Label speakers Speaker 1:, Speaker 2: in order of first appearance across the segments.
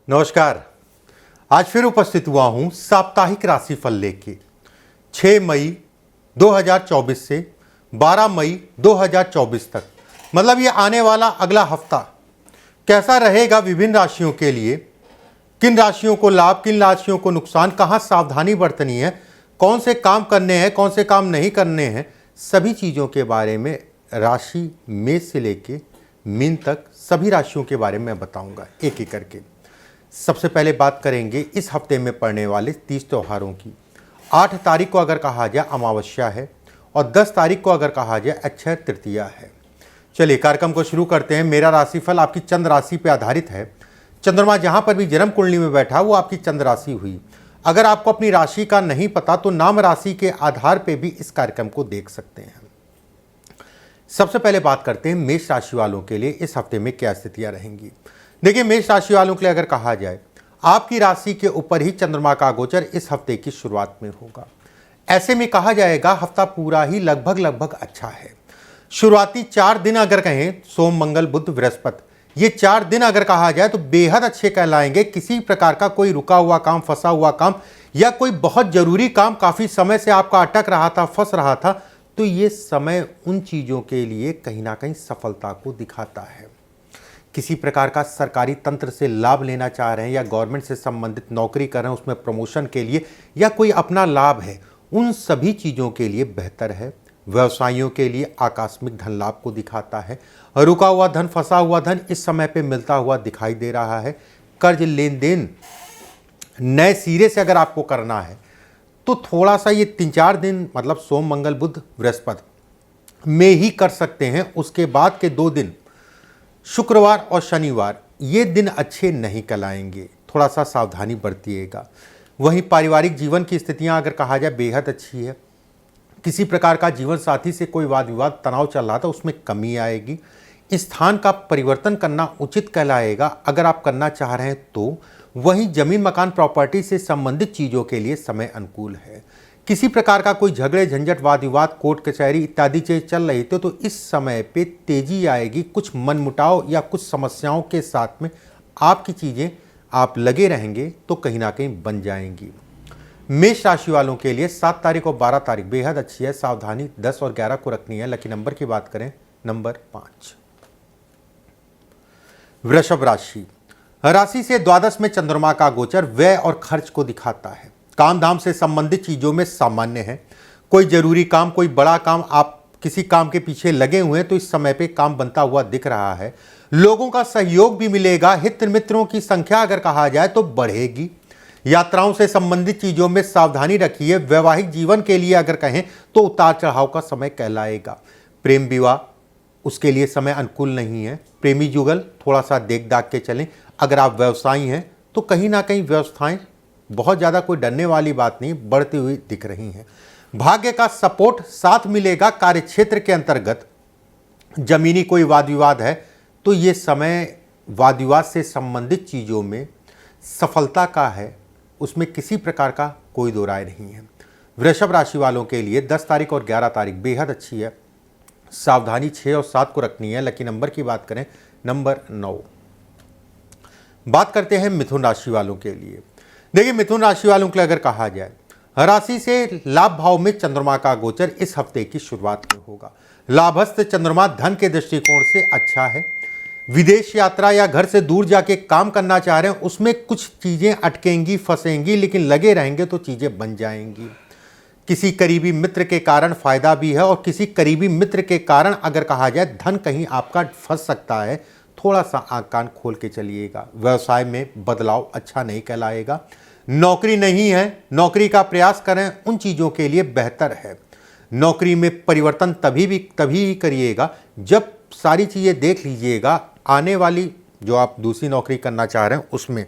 Speaker 1: नमस्कार। आज फिर उपस्थित हुआ हूं साप्ताहिक राशिफल लेके 6 मई 2024 से 12 मई 2024 तक, मतलब ये आने वाला अगला हफ्ता कैसा रहेगा विभिन्न राशियों के लिए, किन राशियों को लाभ, किन राशियों को नुकसान, कहाँ सावधानी बरतनी है, कौन से काम करने हैं, कौन से काम नहीं करने हैं, सभी चीज़ों के बारे में राशि मेष से लेके मीन तक सभी राशियों के बारे में मैं बताऊंगा एक एक करके। सबसे पहले बात करेंगे इस हफ्ते में पड़ने वाले 30 त्योहारों की। 8 तारीख को अगर कहा जाए अमावस्या है और 10 तारीख को अगर कहा जाए अक्षय तृतीया है। चलिए कार्यक्रम को शुरू करते हैं। मेरा राशिफल आपकी चंद्र राशि पर आधारित है। चंद्रमा जहां पर भी जन्म कुंडली में बैठा वो आपकी चंद्र राशि हुई। अगर आपको अपनी राशि का नहीं पता तो नाम राशि के आधार पर भी इस कार्यक्रम को देख सकते हैं। सबसे पहले बात करते हैं मेष राशि वालों के लिए इस हफ्ते में क्या स्थितियां रहेंगी। देखिए, मेष राशि वालों के लिए अगर कहा जाए आपकी राशि के ऊपर ही चंद्रमा का गोचर इस हफ्ते की शुरुआत में होगा। ऐसे में कहा जाएगा हफ्ता पूरा ही लगभग अच्छा है। शुरुआती 4 दिन अगर कहें सोम मंगल बुध बृहस्पति, ये 4 दिन अगर कहा जाए तो बेहद अच्छे कहलाएंगे। किसी प्रकार का कोई रुका हुआ काम, फंसा हुआ काम या कोई बहुत जरूरी काम काफी समय से आपका अटक रहा था, फंस रहा था, तो ये समय उन चीजों के लिए कहीं ना कहीं सफलता को दिखाता है। किसी प्रकार का सरकारी तंत्र से लाभ लेना चाह रहे हैं या गवर्नमेंट से संबंधित नौकरी कर रहे हैं, उसमें प्रमोशन के लिए या कोई अपना लाभ है, उन सभी चीज़ों के लिए बेहतर है। व्यवसायियों के लिए आकस्मिक धन लाभ को दिखाता है। रुका हुआ धन, फंसा हुआ धन इस समय पे मिलता हुआ दिखाई दे रहा है। कर्ज लेन देन नए सिरे से अगर आपको करना है तो थोड़ा सा ये 3-4 दिन, मतलब सोम मंगल बुध बृहस्पति में ही कर सकते हैं। उसके बाद के 2 दिन शुक्रवार और शनिवार, ये दिन अच्छे नहीं कहलाएंगे, थोड़ा सा सावधानी बरतिएगा। वहीं पारिवारिक जीवन की स्थितियां अगर कहा जाए बेहद अच्छी है। किसी प्रकार का जीवन साथी से कोई वाद विवाद, तनाव चल रहा था, उसमें कमी आएगी। स्थान का परिवर्तन करना उचित कहलाएगा अगर आप करना चाह रहे हैं तो। वहीं जमीन मकान प्रॉपर्टी से संबंधित चीज़ों के लिए समय अनुकूल है। किसी प्रकार का कोई झगड़े झंझट, वाद विवाद, कोर्ट कचहरी इत्यादि चीज़ चल रही थी तो इस समय पे तेजी आएगी। कुछ मनमुटाव या कुछ समस्याओं के साथ में आपकी चीज़ें आप लगे रहेंगे तो कहीं ना कहीं बन जाएंगी। मेष राशि वालों के लिए 7 तारीख और 12 तारीख बेहद अच्छी है। सावधानी 10 और 11 को रखनी है। लकी नंबर की बात करें, नंबर 5। वृषभ राशि से द्वादश में चंद्रमा का गोचर व्यय और खर्च को दिखाता है। काम धाम से संबंधित चीजों में सामान्य है। कोई जरूरी काम, कोई बड़ा काम, आप किसी काम के पीछे लगे हुए हैं तो इस समय पे काम बनता हुआ दिख रहा है। लोगों का सहयोग भी मिलेगा। हित मित्रों की संख्या अगर कहा जाए तो बढ़ेगी। यात्राओं से संबंधित चीजों में सावधानी रखिए। वैवाहिक जीवन के लिए अगर कहें तो उतार चढ़ाव का समय कहलाएगा। प्रेम विवाह, उसके लिए समय अनुकूल नहीं है। प्रेमी जुगल थोड़ा सा देख दाख के चलें। अगर आप व्यवसायी हैं तो कहीं ना कहीं व्यवस्थाएं बहुत ज़्यादा कोई डरने वाली बात नहीं, बढ़ती हुई दिख रही हैं। भाग्य का सपोर्ट साथ मिलेगा। कार्य क्षेत्र के अंतर्गत जमीनी कोई वाद विवाद है तो ये समय वाद विवाद से संबंधित चीज़ों में सफलता का है, उसमें किसी प्रकार का कोई दो राय नहीं है। वृषभ राशि वालों के लिए 10 तारीख और 11 तारीख बेहद अच्छी है। सावधानी 6 और 7 को रखनी है। लकी नंबर की बात करें, नंबर 9। बात करते हैं मिथुन राशि वालों के लिए। देखिए, मिथुन राशि वालों के लिए अगर कहा जाए राशि से लाभ भाव में चंद्रमा का गोचर इस हफ्ते की शुरुआत में होगा। लाभस्थ चंद्रमा धन के दृष्टिकोण से अच्छा है। विदेश यात्रा या घर से दूर जाके काम करना चाह रहे हैं, उसमें कुछ चीजें अटकेंगी, फंसेंगी, लेकिन लगे रहेंगे तो चीजें बन जाएंगी। किसी करीबी मित्र के कारण फायदा भी है और किसी करीबी मित्र के कारण अगर कहा जाए धन कहीं आपका फंस सकता है। थोड़ा सा आंख कान खोल के चलिएगा। व्यवसाय में बदलाव अच्छा नहीं कहलाएगा। नौकरी नहीं है, नौकरी का प्रयास करें, उन चीज़ों के लिए बेहतर है। नौकरी में परिवर्तन तभी ही करिएगा जब सारी चीज़ें देख लीजिएगा। आने वाली जो आप दूसरी नौकरी करना चाह रहे हैं उसमें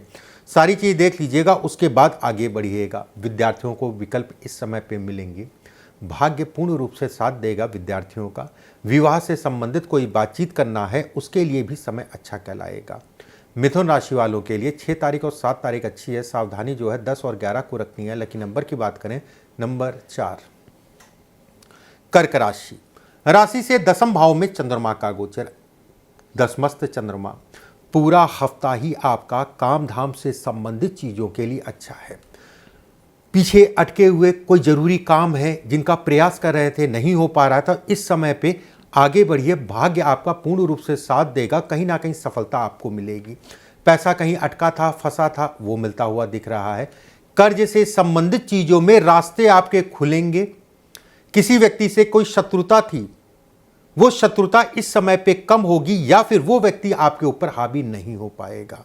Speaker 1: सारी चीज़ देख लीजिएगा, उसके बाद आगे बढ़िएगा। विद्यार्थियों को विकल्प इस समय पे मिलेंगे। भाग्य पूर्ण रूप से साथ देगा विद्यार्थियों का। विवाह से संबंधित कोई बातचीत करना है उसके लिए भी समय अच्छा कहलाएगा। मिथुन राशि वालों के लिए 6 तारीख और 7 तारीख अच्छी है। सावधानी जो है 10 और 11 को रखनी है। लकी नंबर की बात करें, नंबर 4। कर्क राशि से दसम भाव में चंद्रमा का गोचर। दसमस्त चंद्रमा पूरा हफ्ता ही आपका काम धाम से संबंधित चीज़ों के लिए अच्छा है। पीछे अटके हुए कोई ज़रूरी काम है जिनका प्रयास कर रहे थे, नहीं हो पा रहा था, इस समय पे आगे बढ़िए, भाग्य आपका पूर्ण रूप से साथ देगा, कहीं ना कहीं सफलता आपको मिलेगी। पैसा कहीं अटका था, फंसा था, वो मिलता हुआ दिख रहा है। कर्ज से संबंधित चीज़ों में रास्ते आपके खुलेंगे। किसी व्यक्ति से कोई शत्रुता थी, वो शत्रुता इस समय पे कम होगी, या फिर वो व्यक्ति आपके ऊपर हावी नहीं हो पाएगा।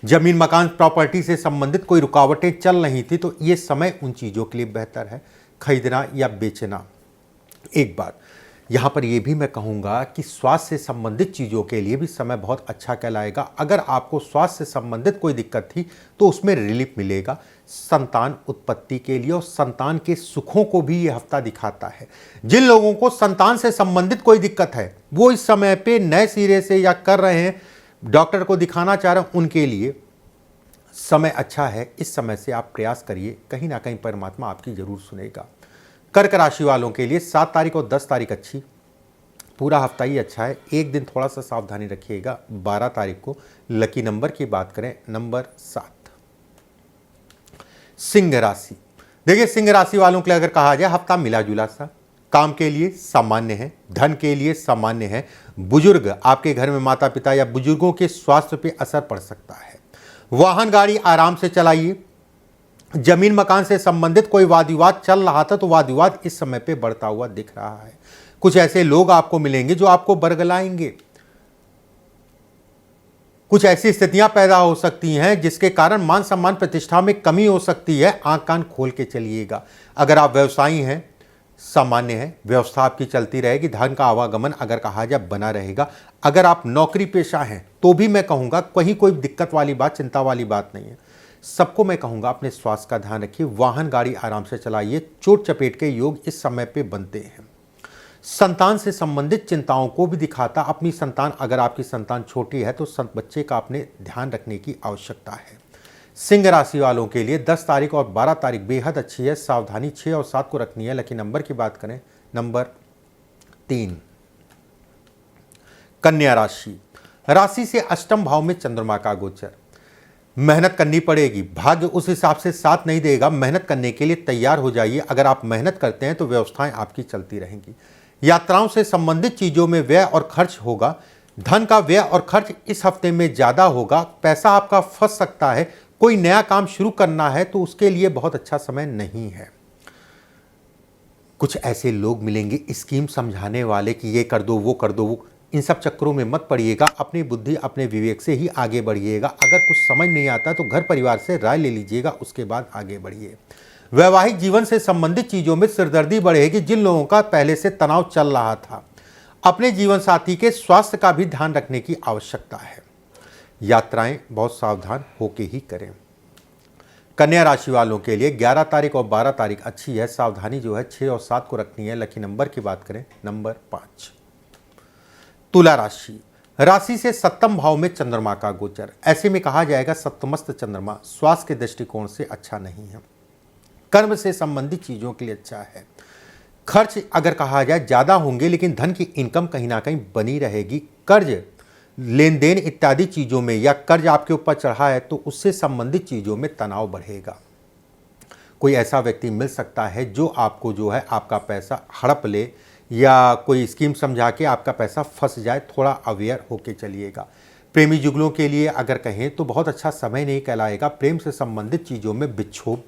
Speaker 1: जमीन मकान प्रॉपर्टी से संबंधित कोई रुकावटें चल रही थी तो ये समय उन चीज़ों के लिए बेहतर है, खरीदना या बेचना। एक बात यहाँ पर यह भी मैं कहूँगा कि स्वास्थ्य से संबंधित चीज़ों के लिए भी समय बहुत अच्छा कहलाएगा। अगर आपको स्वास्थ्य से संबंधित कोई दिक्कत थी तो उसमें रिलीफ मिलेगा। संतान उत्पत्ति के लिए और संतान के सुखों को भी ये हफ्ता दिखाता है। जिन लोगों को संतान से संबंधित कोई दिक्कत है, वो इस समय पे नए सिरे से या कर रहे हैं, डॉक्टर को दिखाना चाह रहे हैं, उनके लिए समय अच्छा है। इस समय से आप प्रयास करिए, कहीं ना कहीं परमात्मा आपकी जरूर सुनेगा। कर्क राशि वालों के लिए 7 तारीख और 10 तारीख अच्छी, पूरा हफ्ता ही अच्छा है। एक दिन थोड़ा सा सावधानी रखिएगा। 12 तारीख को लकी नंबर की बात करें, नंबर 7। सिंह राशि, देखिए सिंह राशि वालों के लिए अगर कहा जाए हफ्ता मिला जुला सा, काम के लिए सामान्य है, धन के लिए सामान्य है। बुजुर्ग आपके घर में माता पिता या बुजुर्गों के स्वास्थ्य पे असर पड़ सकता है। वाहन गाड़ी आराम से चलाइए। जमीन मकान से संबंधित कोई वाद विवाद चल रहा था तो वाद विवाद इस समय पे बढ़ता हुआ दिख रहा है। कुछ ऐसे लोग आपको मिलेंगे जो आपको बरगलाएंगे। कुछ ऐसी स्थितियां पैदा हो सकती हैं जिसके कारण मान सम्मान प्रतिष्ठा में कमी हो सकती है। आंख कान खोल के चलिएगा। अगर आप व्यवसायी हैं, सामान्य है, व्यवस्था आपकी चलती रहेगी। धन का आवागमन अगर कहा जाए बना रहेगा। अगर आप नौकरी पेशा हैं तो भी मैं कहूँगा कहीं कोई दिक्कत वाली बात, चिंता वाली बात नहीं है। सबको मैं कहूँगा अपने स्वास्थ्य का ध्यान रखिए। वाहन गाड़ी आराम से चलाइए। चोट चपेट के योग इस समय पे बनते हैं। संतान से संबंधित चिंताओं को भी दिखाता। अपनी संतान, अगर आपकी संतान छोटी है तो बच्चे का अपने ध्यान रखने की आवश्यकता है। सिंह राशि वालों के लिए 10 तारीख और 12 तारीख बेहद अच्छी है। सावधानी 6 और 7 को रखनी है। लकी नंबर की बात करें, नंबर 3। कन्या राशि, राशि से अष्टम भाव में चंद्रमा का गोचर। मेहनत करनी पड़ेगी, भाग्य उस हिसाब से साथ नहीं देगा। मेहनत करने के लिए तैयार हो जाइए। अगर आप मेहनत करते हैं तो व्यवस्थाएं आपकी चलती रहेंगी। यात्राओं से संबंधित चीज़ों में व्यय और खर्च होगा। धन का व्यय और खर्च इस हफ्ते में ज़्यादा होगा। पैसा आपका फंस सकता है। कोई नया काम शुरू करना है तो उसके लिए बहुत अच्छा समय नहीं है। कुछ ऐसे लोग मिलेंगे स्कीम समझाने वाले कि ये कर दो, वो कर दो, वो, इन सब चक्करों में मत पड़िएगा। अपनी बुद्धि, अपने विवेक से ही आगे बढ़िएगा। अगर कुछ समझ नहीं आता तो घर परिवार से राय ले लीजिएगा, उसके बाद आगे बढ़िए। वैवाहिक जीवन से संबंधित चीज़ों में सिरदर्दी बढ़ेगी। जिन लोगों का पहले से तनाव चल रहा था, अपने जीवन साथी के स्वास्थ्य का भी ध्यान रखने की आवश्यकता है। यात्राएं बहुत सावधान होके ही करें। कन्या राशि वालों के लिए 11 तारीख और 12 तारीख अच्छी है। सावधानी जो है 6 और 7 को रखनी है। लकी नंबर की बात करें, नंबर 5। तुला राशि, राशि से सप्तम भाव में चंद्रमा का गोचर। ऐसे में कहा जाएगा सप्तमस्त चंद्रमा स्वास्थ्य के दृष्टिकोण से अच्छा नहीं है। कर्म से संबंधित चीज़ों के लिए अच्छा है। खर्च अगर कहा जाए ज़्यादा होंगे, लेकिन धन की इनकम कहीं ना कहीं बनी रहेगी। कर्ज, लेन देन इत्यादि चीज़ों में, या कर्ज आपके ऊपर चढ़ा है तो उससे संबंधित चीज़ों में तनाव बढ़ेगा। कोई ऐसा व्यक्ति मिल सकता है जो आपको जो है आपका पैसा हड़प ले, या कोई स्कीम समझा के आपका पैसा फंस जाए। थोड़ा अवेयर होके चलिएगा। प्रेमी जुगलों के लिए अगर कहें तो बहुत अच्छा समय नहीं कहलाएगा। प्रेम से संबंधित चीज़ों में विक्षोभ।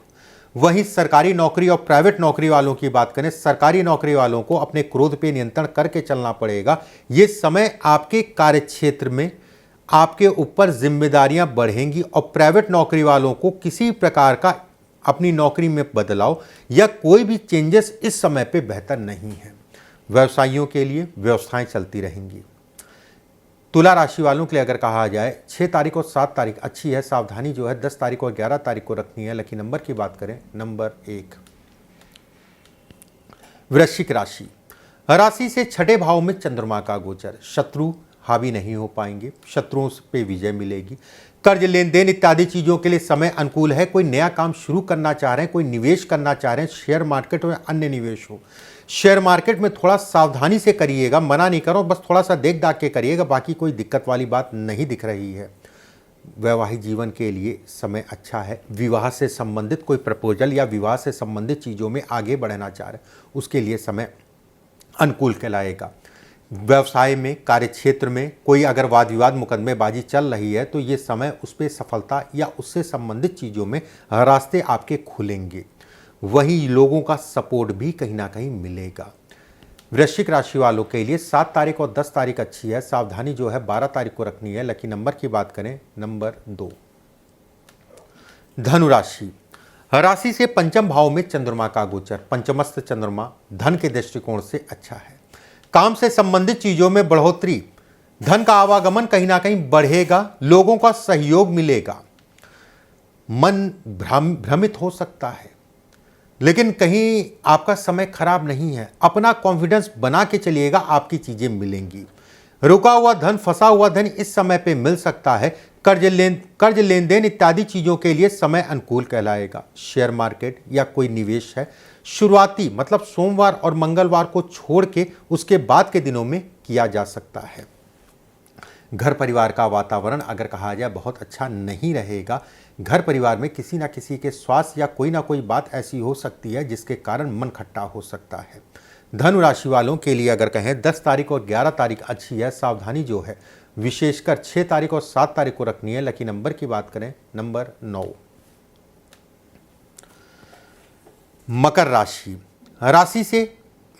Speaker 1: वहीं सरकारी नौकरी और प्राइवेट नौकरी वालों की बात करें, सरकारी नौकरी वालों को अपने क्रोध पे नियंत्रण करके चलना पड़ेगा। ये समय आपके कार्यक्षेत्र में आपके ऊपर जिम्मेदारियां बढ़ेंगी, और प्राइवेट नौकरी वालों को किसी प्रकार का अपनी नौकरी में बदलाव या कोई भी चेंजेस इस समय पे बेहतर नहीं है। व्यवसायियों के लिए व्यवस्थाएं चलती रहेंगी। तुला राशि वालों के लिए अगर कहा जाए 6 तारीख और 7 तारीख अच्छी है। सावधानी जो है 10 तारीख और 11 तारीख को रखनी है। लकी नंबर की बात करें, नंबर 1। वृश्चिक राशि, राशि से 6ठे भाव में चंद्रमा का गोचर। शत्रु हावी नहीं हो पाएंगे, शत्रुओं पे विजय मिलेगी। कर्ज, लेन देन इत्यादि चीज़ों के लिए समय अनुकूल है। कोई नया काम शुरू करना चाह रहे हैं, कोई निवेश करना चाह रहे हैं, शेयर मार्केट में अन्य निवेश हो, शेयर मार्केट में थोड़ा सावधानी से करिएगा, मना नहीं करो, बस थोड़ा सा देख दाख के करिएगा, बाकी कोई दिक्कत वाली बात नहीं दिख रही है। वैवाहिक जीवन के लिए समय अच्छा है। विवाह से संबंधित कोई प्रपोजल या विवाह से संबंधित चीज़ों में आगे बढ़ना चाह रहे उसके लिए समय अनुकूल कहलाएगा। व्यवसाय में, कार्यक्षेत्र में कोई अगर वाद विवाद मुकदमेबाजी चल रही है तो ये समय उस पर सफलता या उससे संबंधित चीज़ों में रास्ते आपके खुलेंगे। वही लोगों का सपोर्ट भी कहीं ना कहीं मिलेगा। वृश्चिक राशि वालों के लिए 7 तारीख और 10 तारीख अच्छी है। सावधानी जो है 12 तारीख को रखनी है। लकी नंबर की बात करें नंबर 2। धनु राशि, राशि से पंचम भाव में चंद्रमा का गोचर, पंचमस्थ चंद्रमा धन के दृष्टिकोण से अच्छा है। काम से संबंधित चीजों में बढ़ोतरी, धन का आवागमन कहीं ना कहीं बढ़ेगा, लोगों का सहयोग मिलेगा। मन भ्रमित हो सकता है लेकिन कहीं आपका समय खराब नहीं है। अपना कॉन्फिडेंस बना के चलिएगा, आपकी चीजें मिलेंगी। रुका हुआ धन, फंसा हुआ धन इस समय पे मिल सकता है। कर्ज लेन देन इत्यादि चीजों के लिए समय अनुकूल कहलाएगा। शेयर मार्केट या कोई निवेश है, शुरुआती मतलब सोमवार और मंगलवार को छोड़ के उसके बाद के दिनों में किया जा सकता है। घर परिवार का वातावरण अगर कहा जाए बहुत अच्छा नहीं रहेगा। घर परिवार में किसी ना किसी के स्वास्थ्य या कोई ना कोई बात ऐसी हो सकती है जिसके कारण मन खट्टा हो सकता है। धनु राशि वालों के लिए अगर कहें 10 तारीख और 11 तारीख अच्छी है। सावधानी जो है विशेषकर 6 तारीख और 7 तारीख को रखनी है। लकी नंबर की बात करें नंबर 9। मकर राशि,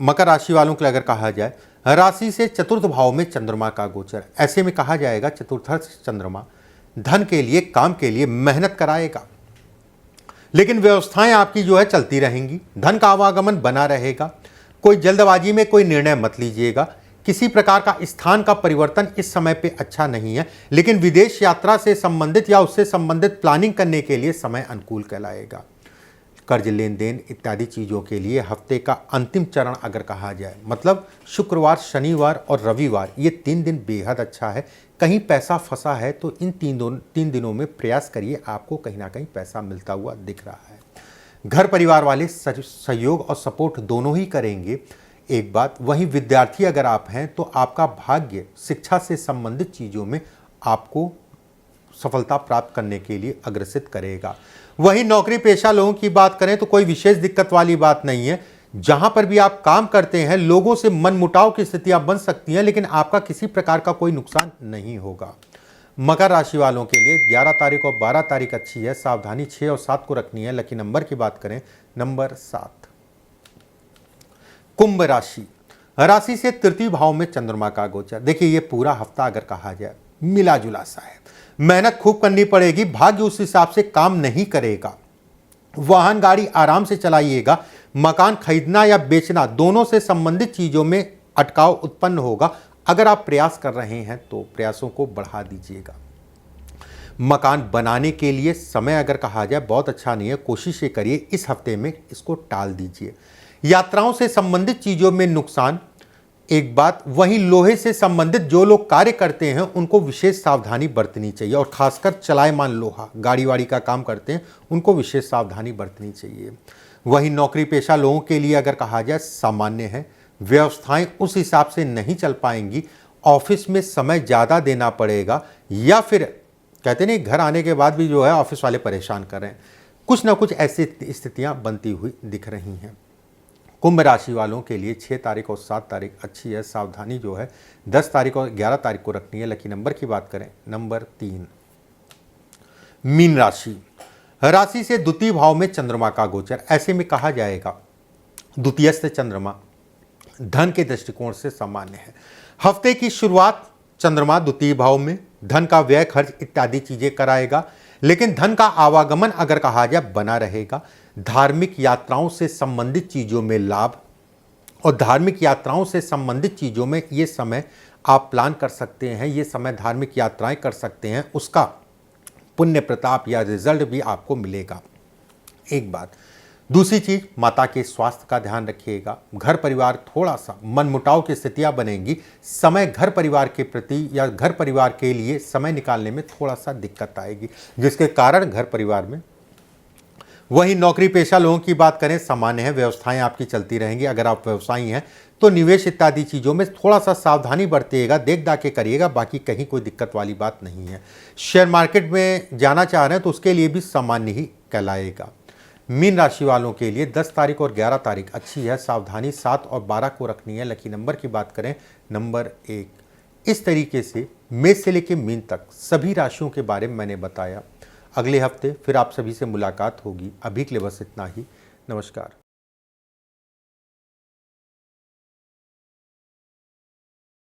Speaker 1: मकर राशि वालों के लिए अगर कहा जाए राशि से चतुर्थ भाव में चंद्रमा का गोचर, ऐसे में कहा जाएगा चतुर्थ चंद्रमा धन के लिए, काम के लिए मेहनत कराएगा, लेकिन व्यवस्थाएं आपकी जो है चलती रहेंगी। धन का आवागमन बना रहेगा। कोई जल्दबाजी में कोई निर्णय मत लीजिएगा। किसी प्रकार का स्थान का परिवर्तन इस समय पे अच्छा नहीं है, लेकिन विदेश यात्रा से संबंधित या उससे संबंधित प्लानिंग करने के लिए समय अनुकूल कहलाएगा। कर्ज लेन देन इत्यादि चीज़ों के लिए हफ्ते का अंतिम चरण अगर कहा जाए मतलब शुक्रवार, शनिवार और रविवार, ये 3 दिन बेहद अच्छा है। कहीं पैसा फंसा है तो इन 3 दिनों में प्रयास करिए, आपको कहीं ना कहीं पैसा मिलता हुआ दिख रहा है। घर परिवार वाले सहयोग और सपोर्ट दोनों ही करेंगे। एक बात, वहीं विद्यार्थी अगर आप हैं तो आपका भाग्य शिक्षा से संबंधित चीज़ों में आपको सफलता प्राप्त करने के लिए अग्रसित करेगा। वहीं नौकरी पेशा लोगों की बात करें तो कोई विशेष दिक्कत वाली बात नहीं है। जहां पर भी आप काम करते हैं लोगों से मनमुटाव की स्थितियां बन सकती हैं, लेकिन आपका किसी प्रकार का कोई नुकसान नहीं होगा। मकर राशि वालों के लिए 11 तारीख और 12 तारीख अच्छी है। सावधानी 6 और 7 को रखनी है। लकी नंबर की बात करें नंबर 7। कुंभ राशि, राशि से तृतीय भाव में चंद्रमा का गोचर। देखिए ये पूरा हफ्ता अगर कहा जाए मिला जुला सा है। मेहनत खूब करनी पड़ेगी, भाग्य उस हिसाब से काम नहीं करेगा। वाहन गाड़ी आराम से चलाइएगा। मकान खरीदना या बेचना दोनों से संबंधित चीजों में अटकाव उत्पन्न होगा। अगर आप प्रयास कर रहे हैं तो प्रयासों को बढ़ा दीजिएगा। मकान बनाने के लिए समय अगर कहा जाए बहुत अच्छा नहीं है, कोशिश ये करिए इस हफ्ते में इसको टाल दीजिए। यात्राओं से संबंधित चीजों में नुकसान। एक बात, वहीं लोहे से संबंधित जो लोग कार्य करते हैं उनको विशेष सावधानी बरतनी चाहिए, और खासकर चलायमान लोहा गाड़ी वाड़ी का काम करते हैं उनको विशेष सावधानी बरतनी चाहिए। वहीं नौकरी पेशा लोगों के लिए अगर कहा जाए सामान्य है। व्यवस्थाएं उस हिसाब से नहीं चल पाएंगी। ऑफिस में समय ज़्यादा देना पड़ेगा, या फिर कहते नहीं घर आने के बाद भी जो है ऑफिस वाले परेशान कर रहे हैं। कुछ ना कुछ ऐसी स्थितियाँ बनती हुई दिख रही हैं। कुंभ राशि वालों के लिए 6 तारीख और 7 तारीख अच्छी है। सावधानी जो है 10 तारीख और 11 तारीख को रखनी है। लकी नंबर की बात करें नंबर 3। मीन राशि, राशि से द्वितीय भाव में चंद्रमा का गोचर, ऐसे में कहा जाएगा द्वितीयस्थ चंद्रमा धन के दृष्टिकोण से सामान्य है। हफ्ते की शुरुआत चंद्रमा द्वितीय भाव में धन का व्यय, खर्च इत्यादि चीजें कराएगा, लेकिन धन का आवागमन अगर कहा जाए बना रहेगा। धार्मिक यात्राओं से संबंधित चीज़ों में लाभ, और धार्मिक यात्राओं से संबंधित चीज़ों में ये समय आप प्लान कर सकते हैं। ये समय धार्मिक यात्राएं कर सकते हैं, उसका पुण्य प्रताप या रिजल्ट भी आपको मिलेगा। एक बात, दूसरी चीज़, माता के स्वास्थ्य का ध्यान रखिएगा। घर परिवार थोड़ा सा मनमुटाव की स्थितियां बनेंगी। समय घर परिवार के प्रति या घर परिवार के लिए समय निकालने में थोड़ा सा दिक्कत आएगी, जिसके कारण घर परिवार में वहीं नौकरी पेशा लोगों की बात करें, सामान्य है, व्यवस्थाएं आपकी चलती रहेंगी। अगर आप व्यवसायी हैं तो निवेश इत्यादि चीज़ों में थोड़ा सा सावधानी बरतिएगा, देख दाख के करिएगा, बाकी कहीं कोई दिक्कत वाली बात नहीं है। शेयर मार्केट में जाना चाह रहे हैं तो उसके लिए भी सामान्य ही कहलाएगा। मीन राशि वालों के लिए 10 तारीख और 11 तारीख अच्छी है, सावधानी 7 और 12 को रखनी है। लकी नंबर की बात करें, नंबर 1। इस तरीके से मेष से लेकर मीन तक सभी राशियों के बारे में मैंने बताया। अगले हफ्ते फिर आप सभी से मुलाकात होगी। अभी के लिए बस इतना ही। नमस्कार।